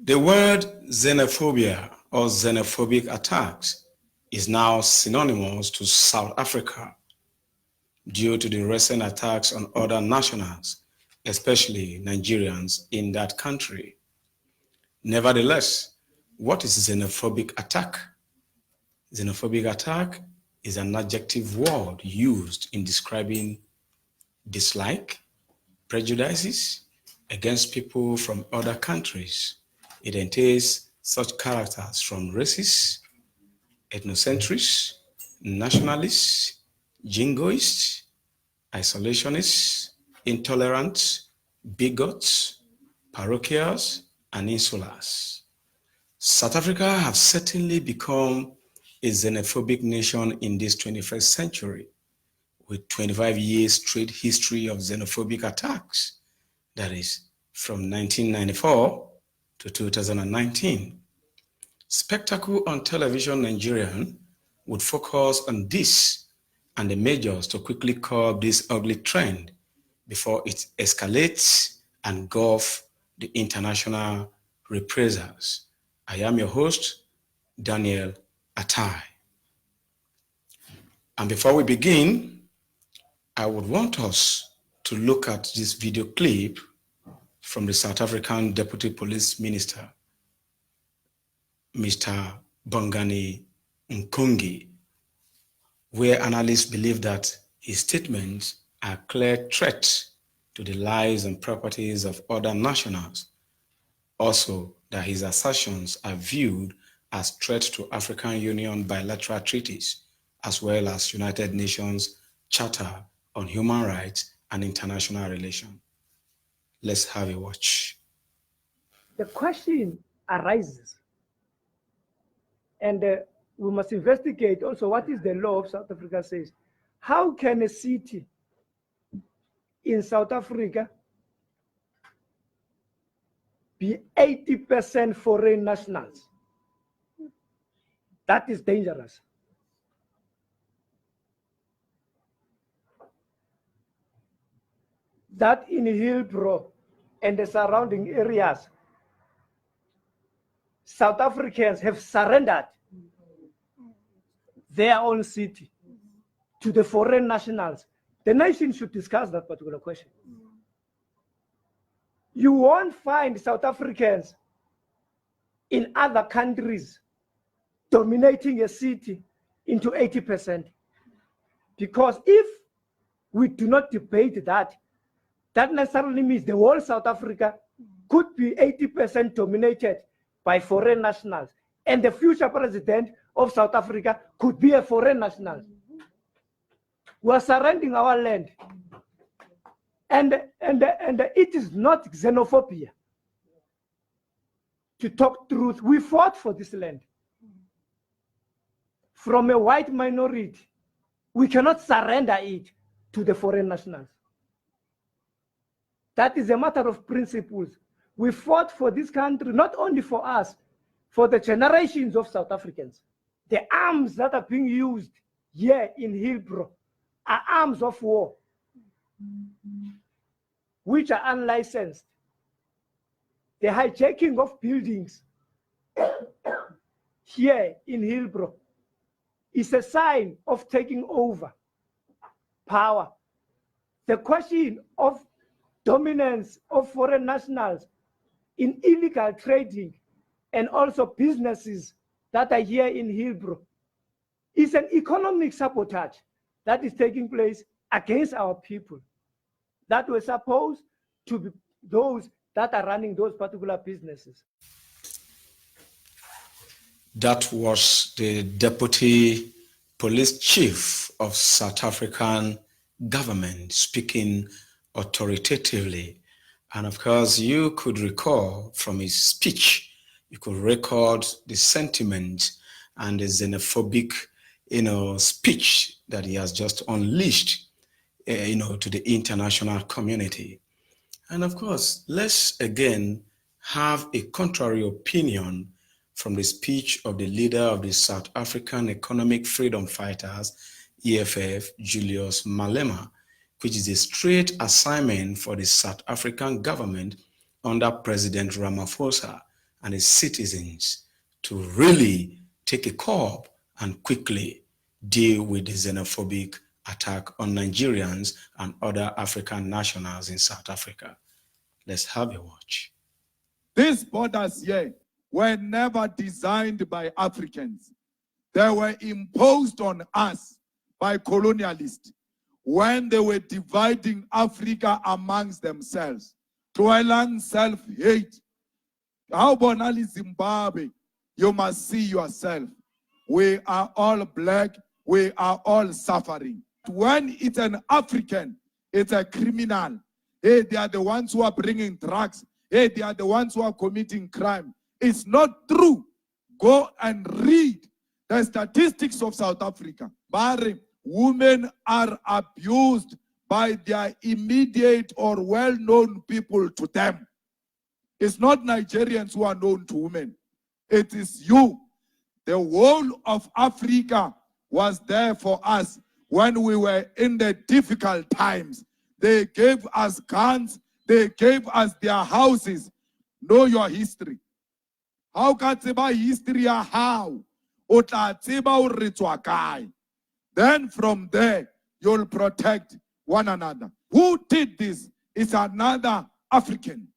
The word xenophobia or xenophobic attacks is now synonymous to South Africa due to the recent attacks on other nationals, especially Nigerians in that country. Nevertheless, what is xenophobic attack? Xenophobic attack is an adjective word used in describing dislike, prejudices against people from other countries. It entails such characters from racists, ethnocentrists, nationalists, jingoists, isolationists, intolerant, bigots, parochials, and insulars. South Africa has certainly become a xenophobic nation in this 21st century, with 25 years straight history of xenophobic attacks, that is, from 1994 to 2019. Spectacle on television Nigerian would focus on this and the measures to quickly curb this ugly trend before it escalates and engulfs the international reprisals. I am your host, Daniel Atai. And before we begin, I would want us to look at this video clip from the South African Deputy Police Minister, Mr. Bongani Nkungi, where analysts believe that his statements are clear threats to the lives and properties of other nationals. Also, that his assertions are viewed as threats to African Union bilateral treaties, as well as United Nations Charter on Human Rights and International Relations. Let's have a watch. The question arises, and we must investigate also what is the law of South Africa says. How can a city in South Africa be 80% foreign nationals? That is dangerous. That in Hillbrow and the surrounding areas, South Africans have surrendered their own city to the foreign nationals. The nation should discuss that particular question. You won't find South Africans in other countries dominating a city into 80%. Because if we do not debate that, that necessarily means the whole South Africa could be 80% dominated by foreign nationals. And the future president of South Africa could be a foreign national. We are surrendering our land. And it is not xenophobia. To talk truth, we fought for this land. From a white minority, we cannot surrender it to the foreign nationals. That is a matter of principles. We fought for this country, not only for us, for the generations of South Africans. The arms that are being used here in Hillbrow are arms of war, which are unlicensed. The hijacking of buildings here in Hillbrow is a sign of taking over power. The question of dominance of foreign nationals in illegal trading and also businesses that are here in Hillbrow is an economic sabotage that is taking place against our people that were supposed to be those that are running those particular businesses. That was the Deputy Police Chief of South African government speaking authoritatively. And of course, you could recall from his speech, you could record the sentiment and the xenophobic, speech that he has just unleashed, to the international community. And of course, let's again have a contrary opinion from the speech of the leader of the South African Economic Freedom Fighters, EFF, Julius Malema, which is a straight assignment for the South African government under President Ramaphosa and its citizens to really take a curb and quickly deal with the xenophobic attack on Nigerians and other African nationals in South Africa. Let's have a watch. These borders here were never designed by Africans. They were imposed on us by colonialists when they were dividing Africa amongst themselves. Dwelling self-hate. How banal is Zimbabwe? You must see yourself. We are all black. We are all suffering. When it's an African, it's a criminal. Hey, they are the ones who are bringing drugs. Hey, they are the ones who are committing crime. It's not true. Go and read the statistics of South Africa. Barring women are abused by their immediate or well-known people to them. It's not Nigerians who are known to women. It is you. The whole of Africa was there for us when we were in the difficult times. They gave us guns. They gave us their houses. Know your history. How can you say history? How? Then from there, you'll protect one another. Who did this? It's another African.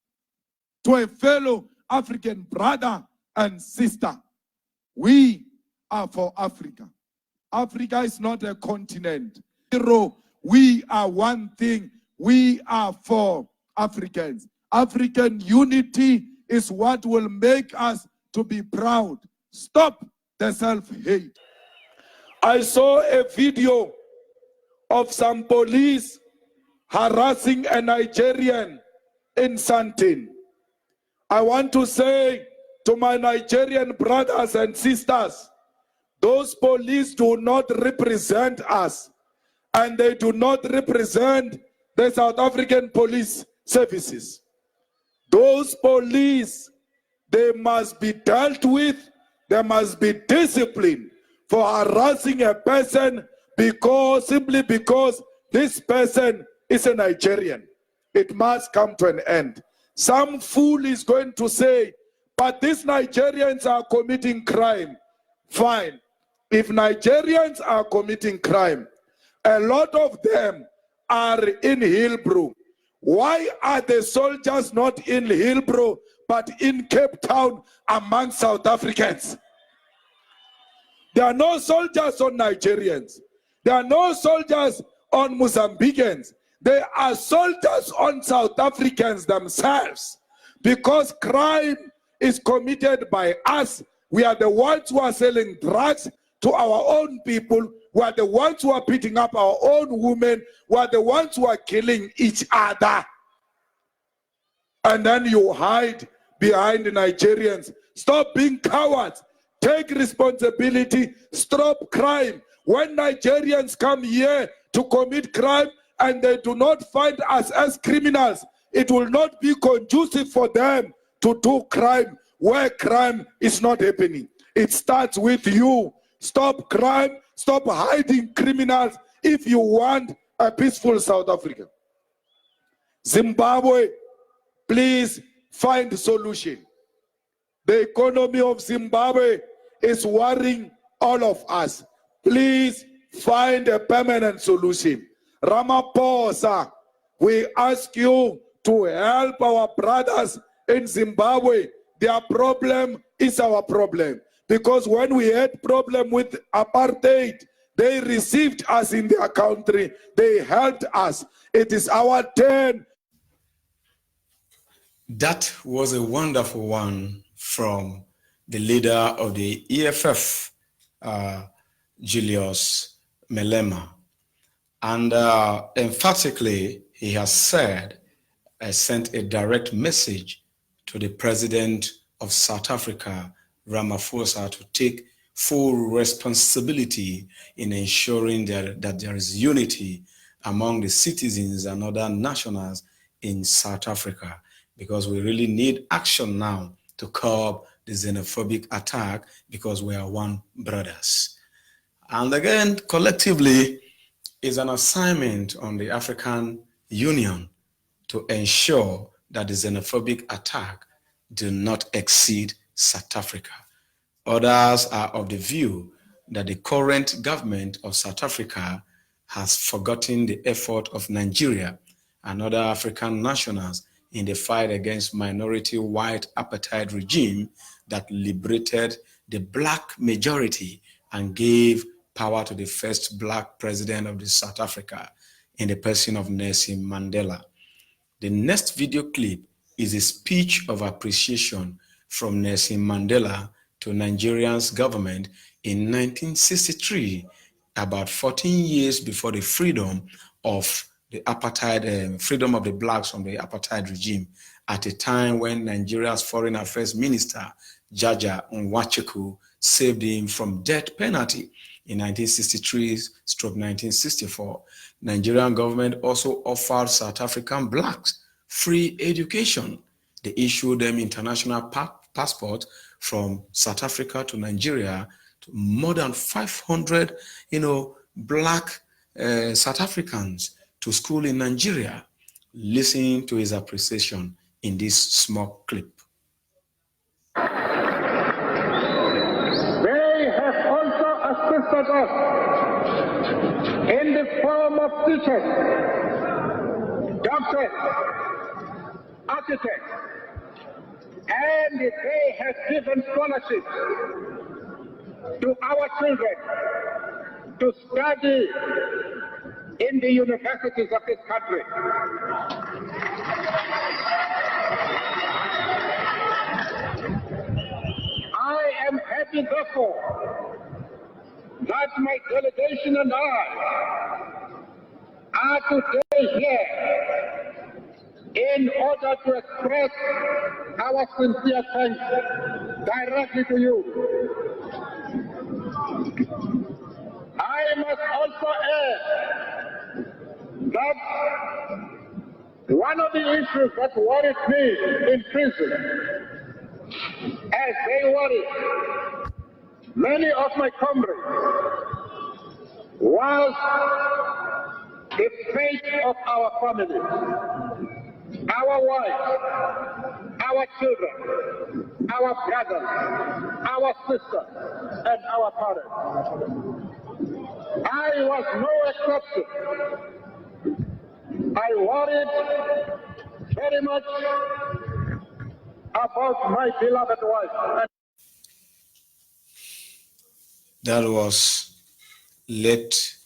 To a fellow African brother and sister. We are for Africa. Africa is not a continent. We are one thing. We are for Africans. African unity is what will make us to be proud. Stop the self-hate. I saw a video of some police harassing a Nigerian in Sandton. I want to say to my Nigerian brothers and sisters, those police do not represent us, and they do not represent the South African police services. Those police, they must be dealt with, they must be disciplined for harassing a person simply because this person is a Nigerian. It must come to an end. Some fool is going to say, but these Nigerians are committing crime. Fine. If Nigerians are committing crime, a lot of them are in Hillbrow. Why are the soldiers not in Hillbrow, but in Cape Town among South Africans? There are no soldiers on Nigerians. There are no soldiers on Mozambicans. There are soldiers on South Africans themselves. Because crime is committed by us. We are the ones who are selling drugs to our own people. We are the ones who are beating up our own women. We are the ones who are killing each other. And then you hide behind the Nigerians. Stop being cowards. Take responsibility. Stop crime. When Nigerians come here to commit crime and they do not find us as criminals, it will not be conducive for them to do crime where crime is not happening. It starts with you. Stop crime. Stop hiding criminals if you want a peaceful South Africa. Zimbabwe, please find a solution. The economy of Zimbabwe is worrying all of us. Please find a permanent solution. Ramaphosa, we ask you to help our brothers in Zimbabwe. Their problem is our problem. Because when we had problem with apartheid, they received us in their country. They helped us. It is our turn. That was a wonderful one from the leader of the EFF, Julius Malema. And emphatically, he has said, sent a direct message to the president of South Africa, Ramaphosa, to take full responsibility in ensuring that there is unity among the citizens and other nationals in South Africa, because we really need action now to curb the xenophobic attack, because we are one brothers. And again, collectively, is an assignment on the African Union to ensure that the xenophobic attack do not exceed South Africa. Others are of the view that the current government of South Africa has forgotten the effort of Nigeria and other African nationals in the fight against minority white apartheid regime that liberated the black majority and gave power to the first black president of the South Africa in the person of Nelson Mandela. The next video clip is a speech of appreciation from Nelson Mandela to Nigeria's government in 1963, about 14 years before the freedom of the apartheid, freedom of the blacks from the apartheid regime, at a time when Nigeria's Foreign Affairs Minister, Jaja Nwachukwu, saved him from death penalty in 1963-1964. Nigerian government also offered South African blacks free education. They issued them international passport from South Africa to Nigeria to more than 500, black South Africans to school in Nigeria. Listen to his appreciation in this small clip. They have also assisted us in the form of teachers, doctors, architects, and they have given scholarships to our children to study in the universities of this country. I am happy, therefore, that my delegation and I are today here in order to express our sincere thanks directly to you. I must also add that one of the issues that worried me in prison, as they worried many of my comrades, was the fate of our families, our wives, our children, our brothers, our sisters, and our parents. I was no exception. I worried very much about my beloved wife. That was late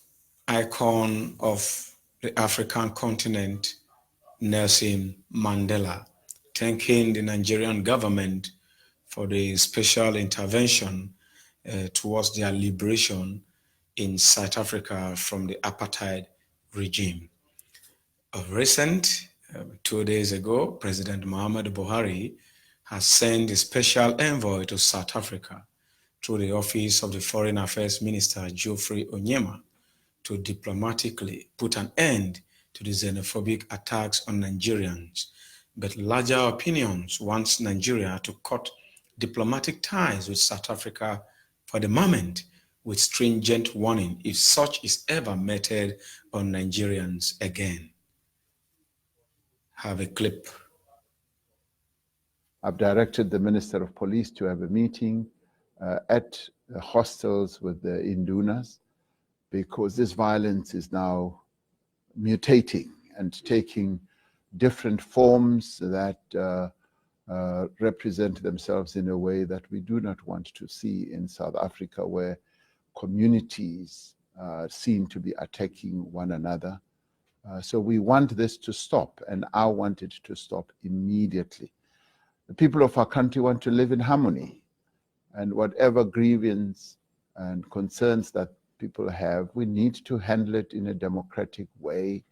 icon of the African continent, Nelson Mandela, thanking the Nigerian government for the special intervention towards their liberation in South Africa from the apartheid regime. Of recent, 2 days ago, President Muhammadu Buhari has sent a special envoy to South Africa through the office of the Foreign Affairs Minister, Geoffrey Onyema, to diplomatically put an end to the xenophobic attacks on Nigerians. But larger opinions wants Nigeria to cut diplomatic ties with South Africa for the moment, with stringent warning if such is ever meted on Nigerians again. Have a clip. I've directed the Minister of Police to have a meeting at the hostels with the Indunas, because this violence is now mutating and taking different forms that represent themselves in a way that we do not want to see in South Africa, where communities seem to be attacking one another. So we want this to stop, and I want it to stop immediately. The people of our country want to live in harmony, and whatever grievance and concerns that people have, we need to handle it in a democratic way.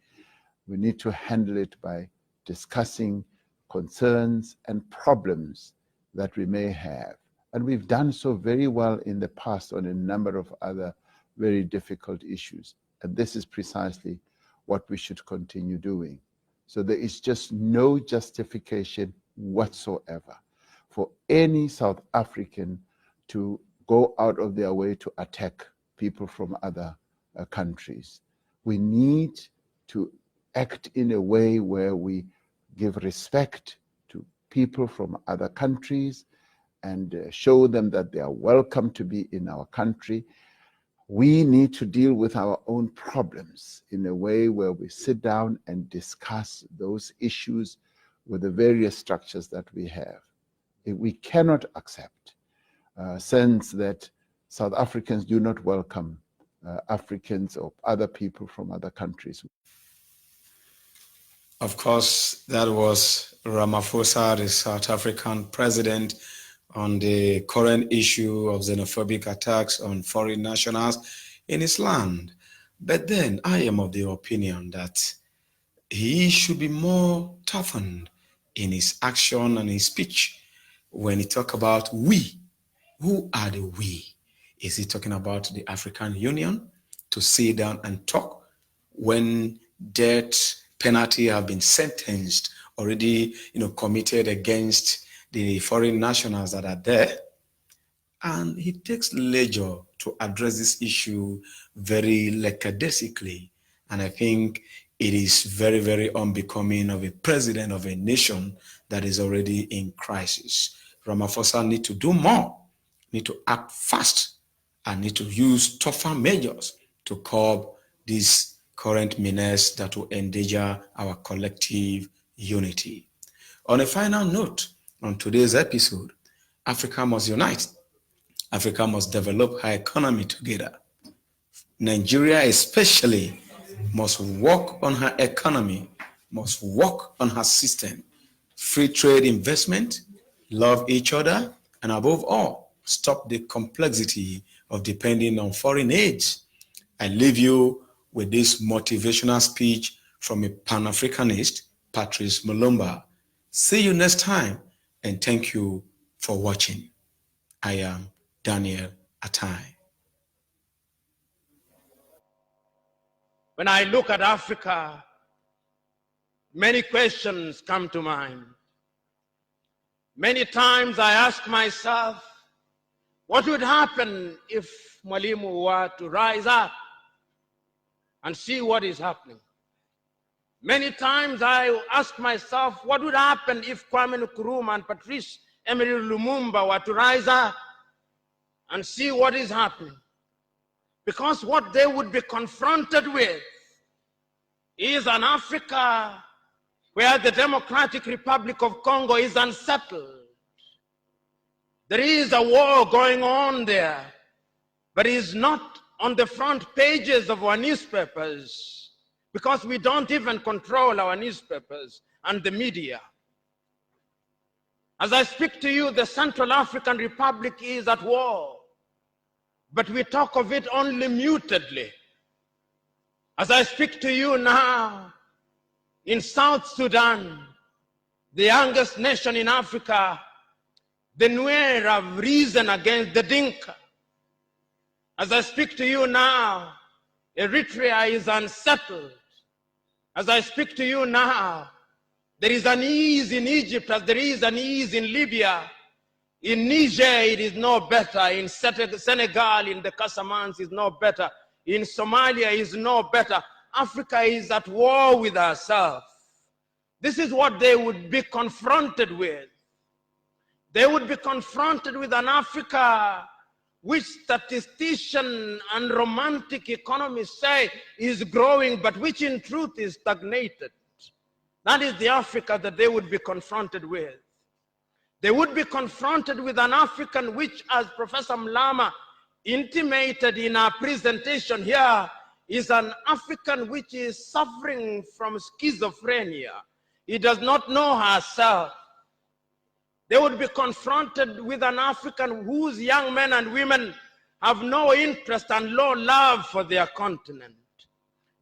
We need to handle it by discussing concerns and problems that we may have. And we've done so very well in the past on a number of other very difficult issues. And this is precisely what we should continue doing. So there is just no justification whatsoever for any South African to go out of their way to attack people from other countries. We need to act in a way where we give respect to people from other countries, and show them that they are welcome to be in our country. We need to deal with our own problems in a way where we sit down and discuss those issues with the various structures that we have. We cannot accept sense that South Africans do not welcome Africans or other people from other countries. Of course, that was Ramaphosa, the South African president, on the current issue of xenophobic attacks on foreign nationals in his land. But then I am of the opinion that he should be more toughened in his action and his speech when he talks about we. Who are the we? Is he talking about the African Union to sit down and talk when death penalty have been sentenced, already committed against the foreign nationals that are there? And he takes leisure to address this issue very lackadaisically. And I think it is very, very unbecoming of a president of a nation that is already in crisis. Ramaphosa need to do more, need to act fast, and need to use tougher measures to curb this current menace that will endanger our collective unity. On a final note, on today's episode, Africa must unite. Africa must develop her economy together. Nigeria especially must work on her economy, must work on her system. Free trade investment, love each other, and above all, stop the complexity of depending on foreign aid. I leave you with this motivational speech from a Pan-Africanist, Patrice Mulumba. See you next time, and thank you for watching. I am Daniel Atai. When I look at Africa, many questions come to mind. Many times I ask myself, what would happen if Mwalimu were to rise up and see what is happening? Many times I ask myself, what would happen if Kwame Nkrumah and Patrice Emery Lumumba were to rise up and see what is happening? Because what they would be confronted with is an Africa where the Democratic Republic of Congo is unsettled. There is a war going on there, but it is not on the front pages of our newspapers because we don't even control our newspapers and the media. As I speak to you, the Central African Republic is at war, but we talk of it only mutedly. As I speak to you now, in South Sudan, the youngest nation in Africa, the Nuer have risen against the Dinka. As I speak to you now, Eritrea is unsettled. As I speak to you now, there is an ease in Egypt as there is an ease in Libya. In Niger, it is no better. In Senegal, in the Casamance, is no better. In Somalia, is no better. Africa is at war with herself. This is what they would be confronted with. They would be confronted with an Africa which statisticians and romantic economists say is growing, but which in truth is stagnated. That is the Africa that they would be confronted with. They would be confronted with an African which, as Professor Mlama intimated in our presentation here, is an African which is suffering from schizophrenia. He does not know herself. They would be confronted with an African whose young men and women have no interest and no love for their continent.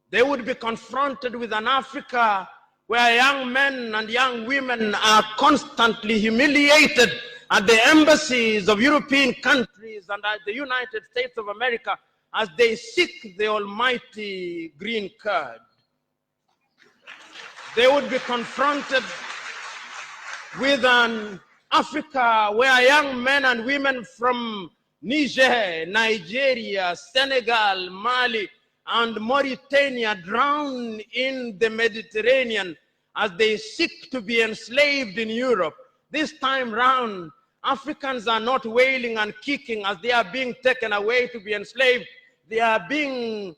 They would be confronted with an Africa where young men and young women are constantly humiliated at the embassies of European countries and at the United States of America as they seek the almighty green card. They would be confronted with an Africa where young men and women from Niger, Nigeria, Senegal, Mali, and Mauritania drown in the Mediterranean as they seek to be enslaved in Europe. This time round, Africans are not wailing and kicking as they are being taken away to be enslaved. They are being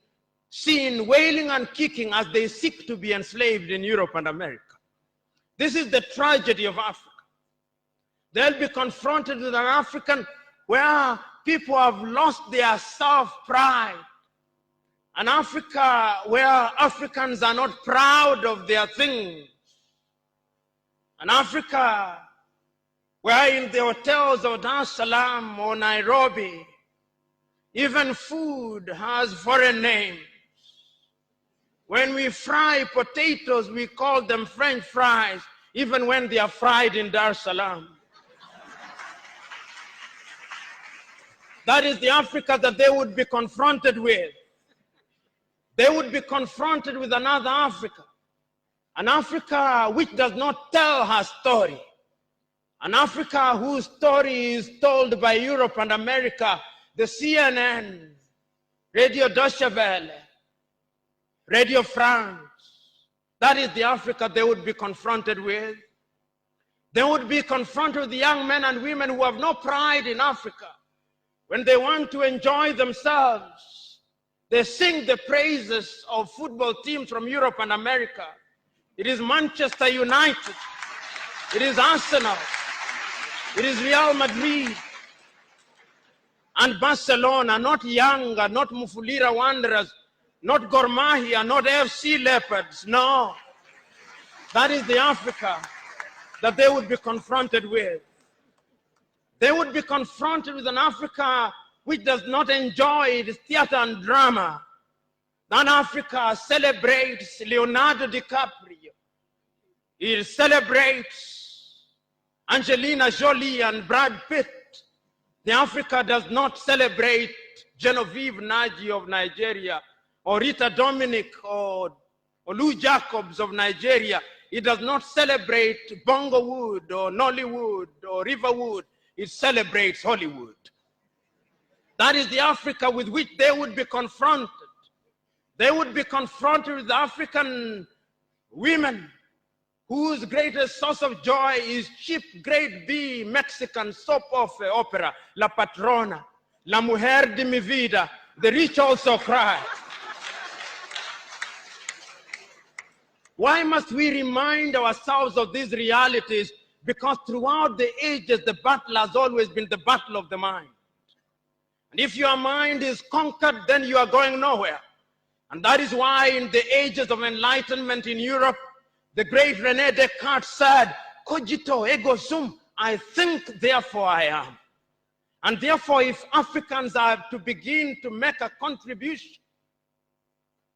seen wailing and kicking as they seek to be enslaved in Europe and America. This is the tragedy of Africa. They'll be confronted with an African where people have lost their self-pride. An Africa where Africans are not proud of their things. An Africa where in the hotels of Dar es Salaam or Nairobi, even food has foreign names. When we fry potatoes, we call them French fries, even when they are fried in Dar es Salaam. That is the Africa that they would be confronted with. They would be confronted with another Africa. An Africa which does not tell her story. An Africa whose story is told by Europe and America, the CNN, Radio Deutsche Welle, Radio France. That is the Africa they would be confronted with. They would be confronted with the young men and women who have no pride in Africa. When they want to enjoy themselves, they sing the praises of football teams from Europe and America. It is Manchester United. It is Arsenal. It is Real Madrid and Barcelona, not Yanga, not Mufulira Wanderers, not Gor Mahia, not FC Leopards. No. That is the Africa that they would be confronted with. They would be confronted with an Africa which does not enjoy its theater and drama. That Africa celebrates Leonardo DiCaprio. It celebrates Angelina Jolie and Brad Pitt. The Africa does not celebrate Genevieve Naji of Nigeria or Rita Dominic or Lou Jacobs of Nigeria. It does not celebrate Bongowood or Nollywood or Riverwood. It celebrates Hollywood. That is the Africa with which they would be confronted. They would be confronted with African women whose greatest source of joy is cheap grade B Mexican soap opera, La Patrona, La Mujer de mi Vida, The Rich Also Cry. Why must we remind ourselves of these realities? Because throughout the ages, the battle has always been the battle of the mind. And if your mind is conquered, then you are going nowhere. And that is why in the ages of enlightenment in Europe, the great René Descartes said, cogito ergo sum, I think, therefore I am. And therefore, if Africans are to begin to make a contribution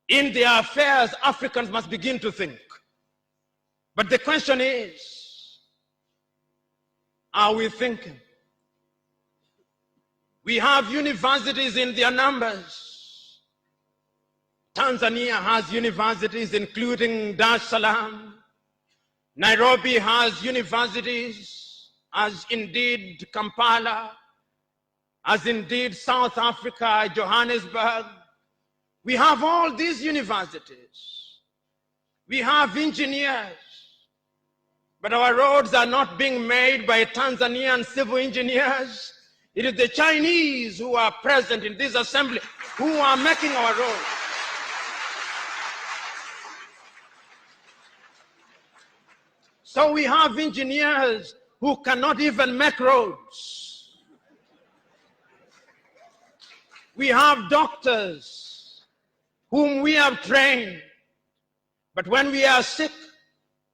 in their affairs, Africans must begin to think. But the question is, are we thinking? We have universities in their numbers. Tanzania has universities including Dar es Salaam. Nairobi has universities, as indeed Kampala, as indeed South Africa, Johannesburg. We have all these universities. We have engineers. But our roads are not being made by Tanzanian civil engineers. It is the Chinese who are present in this assembly who are making our roads. So we have engineers who cannot even make roads. We have doctors whom we have trained. But when we are sick,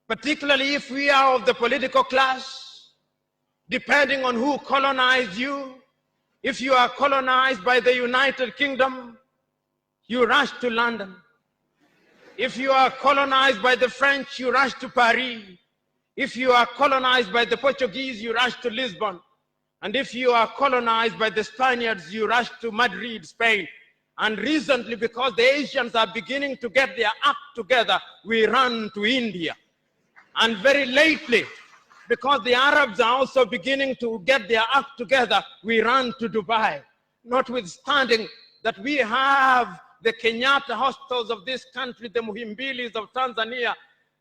particularly if we are of the political class, depending on who colonized you, if you are colonized by the United Kingdom, you rush to London. If you are colonized by the French, you rush to Paris. If you are colonized by the Portuguese, you rush to Lisbon. And if you are colonized by the Spaniards, you rush to Madrid, Spain. And recently, because the Asians are beginning to get their act together, we run to India. And very lately, because the Arabs are also beginning to get their act together, we run to Dubai. Notwithstanding that we have the Kenyatta hostels of this country, the Muhimbilis of Tanzania,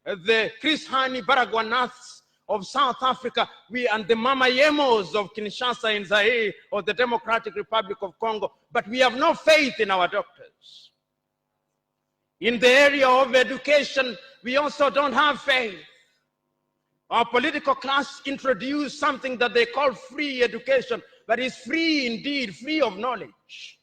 the Chris Hani Baragwanaths of South Africa, and the Mama Yemos of Kinshasa in Zaire or the Democratic Republic of Congo, but we have no faith in our doctors. In the area of education, we also don't have faith. Our political class introduced something that they call free education, but it's free indeed, free of knowledge.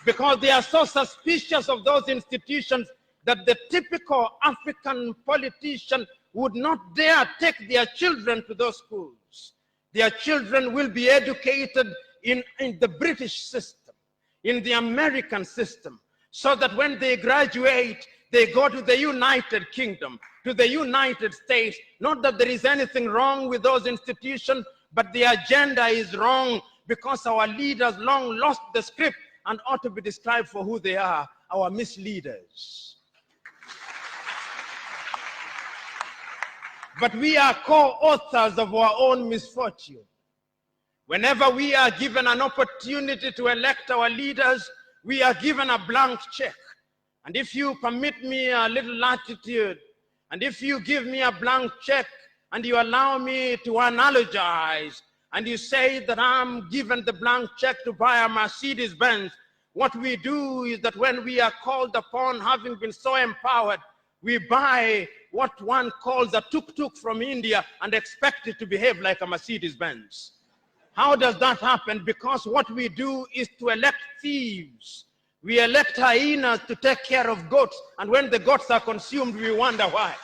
Because they are so suspicious of those institutions that the typical African politician would not dare take their children to those schools. Their children will be educated in the British system, in the American system, so that when they graduate, they go to the United Kingdom, to the United States. Not that there is anything wrong with those institutions, but the agenda is wrong because our leaders long lost the script and ought to be described for who they are, our misleaders. But we are co-authors of our own misfortune. Whenever we are given an opportunity to elect our leaders, we are given a blank check. And if you permit me a little latitude, and if you give me a blank check, and you allow me to analogize, and you say that I'm given the blank check to buy a Mercedes Benz, what we do is that when we are called upon, having been so empowered, we buy what one calls a tuk-tuk from India and expect it to behave like a Mercedes Benz. How does that happen? Because what we do is to elect thieves. We elect hyenas to take care of goats, and when the goats are consumed, we wonder why.